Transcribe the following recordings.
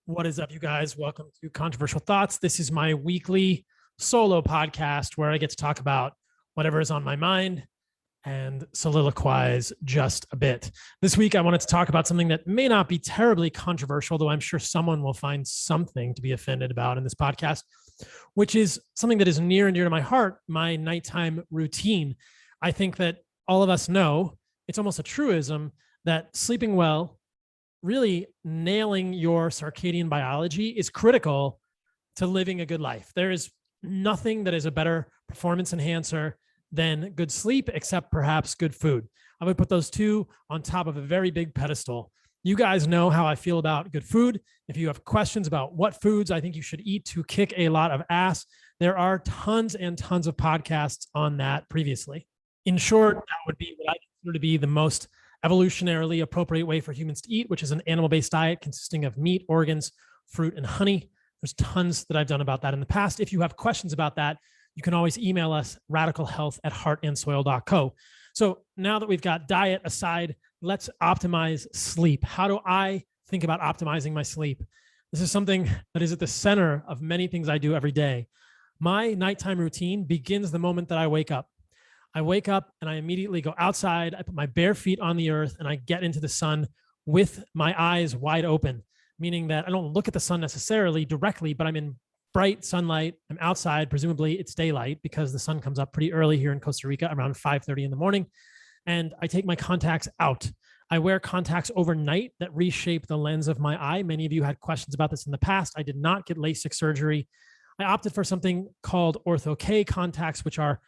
What is up, you guys? Welcome to Controversial Thoughts. This is my weekly solo podcast where I get to talk about whatever is on my mind and soliloquize just a bit. This week, I wanted to talk about something that may not be terribly controversial, though I'm sure someone will find something to be offended about in this podcast, which is something that is near and dear to my heart, my nighttime routine. I think that all of us know, it's almost a truism, that sleeping well, really nailing your circadian biology is critical to living a good life. There is nothing that is a better performance enhancer than good sleep, except perhaps good food. I would put those two on top of a very big pedestal. You guys know how I feel about good food. If you have questions about what foods I think you should eat to kick a lot of ass, there are tons and tons of podcasts on that previously. In short, that would be what I consider to be the most evolutionarily appropriate way for humans to eat, which is an animal-based diet consisting of meat, organs, fruit, and honey. There's tons that I've done about that in the past. If you have questions about that, you can always email us, radicalhealth@heartandsoil.co. So now that we've got diet aside, let's optimize sleep. How do I think about optimizing my sleep? This is something that is at the center of many things I do every day. My nighttime routine begins the moment that I wake up. I wake up and I immediately go outside. I put my bare feet on the earth and I get into the sun with my eyes wide open, meaning that I don't look at the sun necessarily directly, but I'm in bright sunlight. I'm outside. Presumably it's daylight because the sun comes up pretty early here in Costa Rica around 5:30 in the morning. And I take my contacts out. I wear contacts overnight that reshape the lens of my eye. Many of you had questions about this in the past. I did not get LASIK surgery. I opted for something called Ortho-K contacts, which are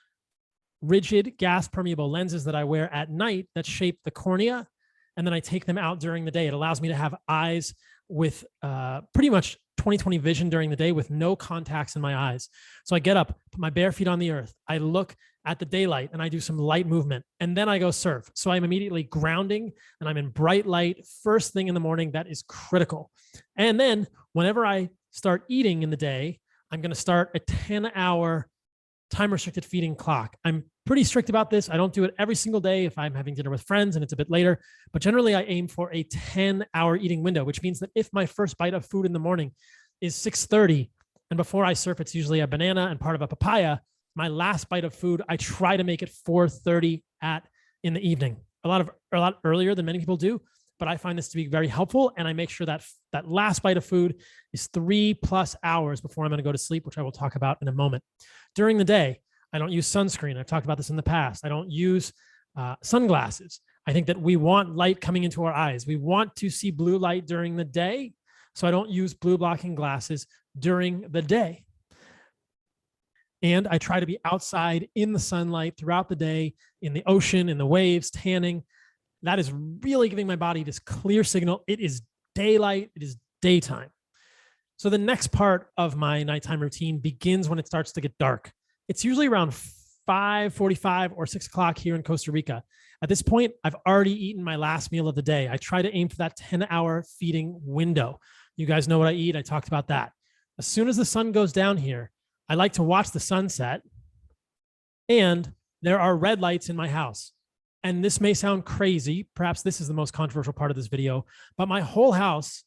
rigid gas permeable lenses that I wear at night that shape the cornea. And then I take them out during the day. It allows me to have eyes with pretty much 20/20 vision during the day with no contacts in my eyes. So I get up, put my bare feet on the earth. I look at the daylight and I do some light movement and then I go surf. So I'm immediately grounding and I'm in bright light first thing in the morning. That is critical. And then whenever I start eating in the day, I'm going to start a 10-hour time restricted feeding clock. I'm pretty strict about this. I don't do it every single day if I'm having dinner with friends and it's a bit later, but generally I aim for a 10-hour eating window, which means that if my first bite of food in the morning is 6:30 and before I surf, it's usually a banana and part of a papaya, my last bite of food, I try to make it 4:30 in the evening. A lot earlier than many people do, but I find this to be very helpful. And I make sure that that last bite of food is 3+ hours before I'm going to go to sleep, which I will talk about in a moment. During the day, I don't use sunscreen. I've talked about this in the past. I don't use sunglasses. I think that we want light coming into our eyes. We want to see blue light during the day. So I don't use blue blocking glasses during the day. And I try to be outside in the sunlight throughout the day, in the ocean, in the waves, tanning. That is really giving my body this clear signal. It is daylight. It is daytime. So the next part of my nighttime routine begins when it starts to get dark. It's usually around 5:45 or 6 o'clock here in Costa Rica. At this point, I've already eaten my last meal of the day. I try to aim for that 10-hour feeding window. You guys know what I eat. I talked about that. As soon as the sun goes down here, I like to watch the sunset. And there are red lights in my house. And this may sound crazy. Perhaps this is the most controversial part of this video, but my whole house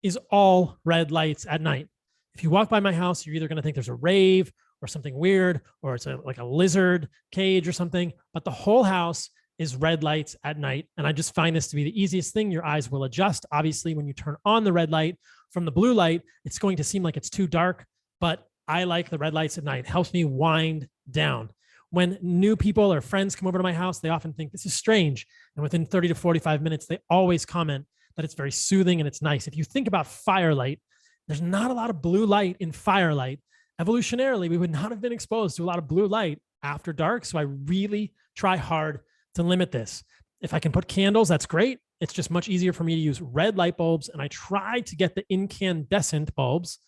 is all red lights at night. If you walk by my house, you're either going to think there's a rave or something weird, or it's like a lizard cage or something, but the whole house is red lights at night. And I just find this to be the easiest thing. Your eyes will adjust. Obviously, when you turn on the red light from the blue light, it's going to seem like it's too dark, but I like the red lights at night. It helps me wind down. When new people or friends come over to my house, they often think this is strange. And within 30 to 45 minutes, they always comment that it's very soothing and it's nice. If you think about Firelight, there's not a lot of blue light in Firelight. Evolutionarily, we would not have been exposed to a lot of blue light after dark. So I really try hard to limit this. If I can put candles, that's great. It's just much easier for me to use red light bulbs. And I try to get the incandescent bulbs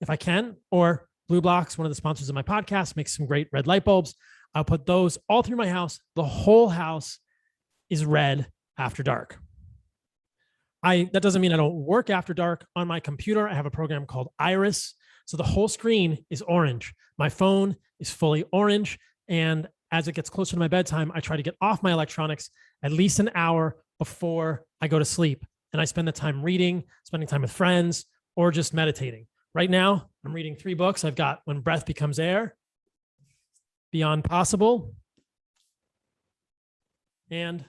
if I can, or Blue Blocks, one of the sponsors of my podcast, makes some great red light bulbs. I'll put those all through my house. The whole house is red after dark. That doesn't mean I don't work after dark. On my computer, I have a program called Iris. So the whole screen is orange. My phone is fully orange. And as it gets closer to my bedtime, I try to get off my electronics at least an hour before I go to sleep. And I spend the time reading, spending time with friends, or just meditating. Right now, I'm reading 3 books. I've got When Breath Becomes Air, Beyond Possible, and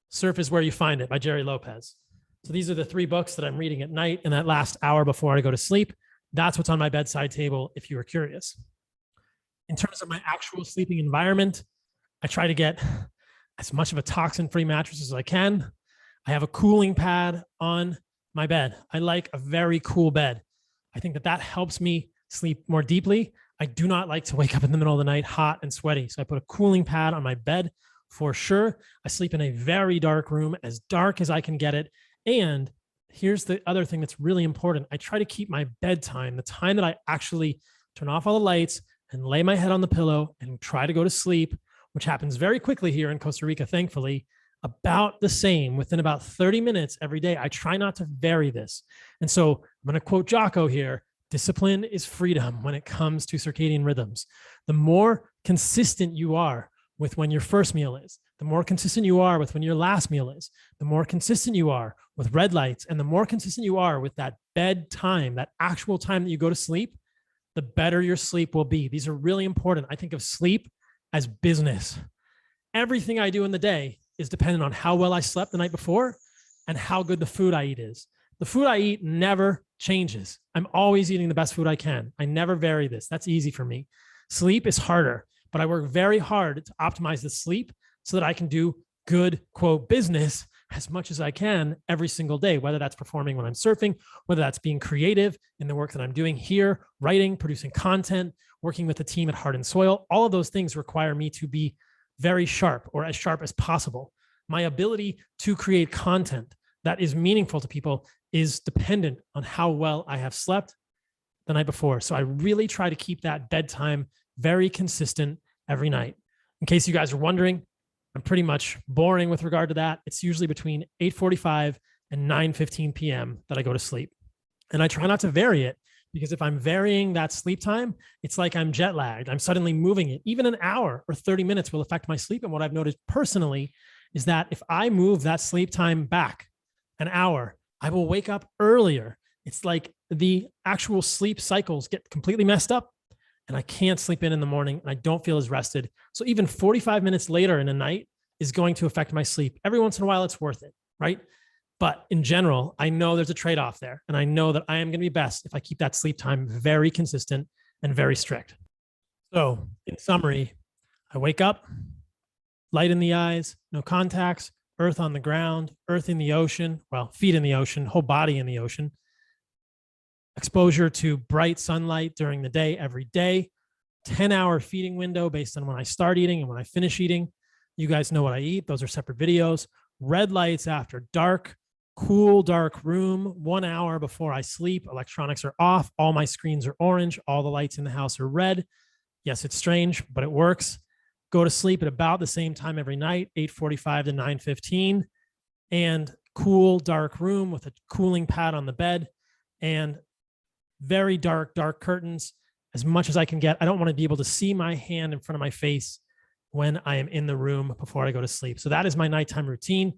Surf is Where You Find It by Jerry Lopez. So these are the 3 books that I'm reading at night in that last hour before I go to sleep. That's what's on my bedside table, if you were curious. In terms of my actual sleeping environment, I try to get as much of a toxin-free mattress as I can. I have a cooling pad on my bed. I like a very cool bed. I think that helps me sleep more deeply. I do not like to wake up in the middle of the night hot and sweaty. So I put a cooling pad on my bed for sure. I sleep in a very dark room, as dark as I can get it. And here's the other thing that's really important. I try to keep my bedtime, the time that I actually turn off all the lights and lay my head on the pillow and try to go to sleep, which happens very quickly here in Costa Rica, thankfully, about the same within about 30 minutes every day. I try not to vary this. And so I'm going to quote Jocko here: discipline is freedom when it comes to circadian rhythms. The more consistent you are with when your first meal is, the more consistent you are with when your last meal is, the more consistent you are with red lights, and the more consistent you are with that bedtime, that actual time that you go to sleep, the better your sleep will be. These are really important. I think of sleep as business. Everything I do in the day is dependent on how well I slept the night before and how good the food I eat is. The food I eat never changes. I'm always eating the best food I can. I never vary this. That's easy for me. Sleep is harder, but I work very hard to optimize the sleep so that I can do good, quote, business as much as I can every single day, whether that's performing when I'm surfing, whether that's being creative in the work that I'm doing here, writing, producing content, working with the team at Heart and Soil. All of those things require me to be very sharp, or as sharp as possible. My ability to create content that is meaningful to people is dependent on how well I have slept the night before. So I really try to keep that bedtime very consistent every night. In case you guys are wondering, I'm pretty much boring with regard to that. It's usually between 8:45 and 9:15 p.m. that I go to sleep. And I try not to vary it, because if I'm varying that sleep time, it's like I'm jet lagged. I'm suddenly moving it. Even an hour or 30 minutes will affect my sleep. And what I've noticed personally is that if I move that sleep time back an hour, I will wake up earlier. It's like the actual sleep cycles get completely messed up, and I can't sleep in the morning, and I don't feel as rested. So even 45 minutes later in a night is going to affect my sleep. Every once in a while, it's worth it, right? But in general, I know there's a trade-off there. And I know that I am going to be best if I keep that sleep time very consistent and very strict. So in summary, I wake up, light in the eyes, no contacts, earth on the ground, earth in the ocean, well, feet in the ocean, whole body in the ocean, exposure to bright sunlight during the day, every day, 10-hour feeding window based on when I start eating and when I finish eating. You guys know what I eat. Those are separate videos. Red lights after dark, cool, dark room, 1 hour before I sleep. Electronics are off. All my screens are orange. All the lights in the house are red. Yes, it's strange, but it works. Go to sleep at about the same time every night, 8:45 to 9:15, and cool, dark room with a cooling pad on the bed and very dark, dark curtains as much as I can get. I don't want to be able to see my hand in front of my face when I am in the room before I go to sleep. So that is my nighttime routine.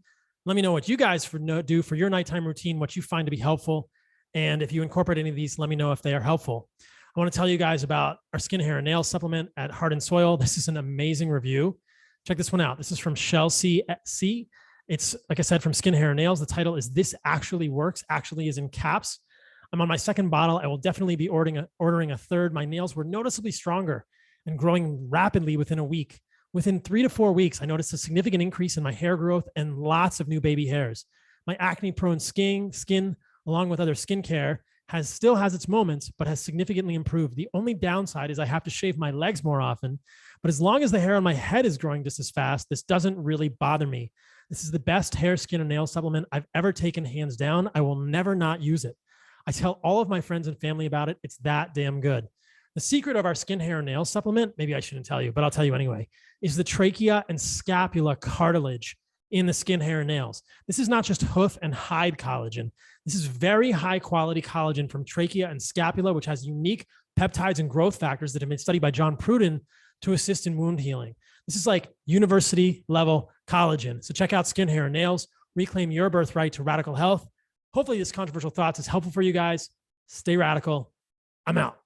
Let me know what you guys do for your nighttime routine, what you find to be helpful. And if you incorporate any of these, let me know if they are helpful. I want to tell you guys about our skin, hair, and nail supplement at Heart and Soil. This is an amazing review. Check this one out. This is from Chelsea C. It's, like I said, from Skin, Hair, and Nails. The title is This Actually Works. Actually is in caps. I'm on my second bottle. I will definitely be ordering a third. My nails were noticeably stronger and growing rapidly within a week. Within 3 to 4 weeks, I noticed a significant increase in my hair growth and lots of new baby hairs. My acne-prone skin, along with other skincare, still has its moments, but has significantly improved. The only downside is I have to shave my legs more often. But as long as the hair on my head is growing just as fast, this doesn't really bother me. This is the best hair, skin, and nail supplement I've ever taken, hands down. I will never not use it. I tell all of my friends and family about it. It's that damn good. The secret of our skin, hair, and nail supplement, maybe I shouldn't tell you, but I'll tell you anyway, is the trachea and scapula cartilage in the skin, hair, and nails. This is not just hoof and hide collagen. This is very high quality collagen from trachea and scapula, which has unique peptides and growth factors that have been studied by John Pruden to assist in wound healing. This is like university level collagen. So check out Skin, Hair, and Nails. Reclaim your birthright to radical health. Hopefully this controversial thoughts is helpful for you guys. Stay radical. I'm out.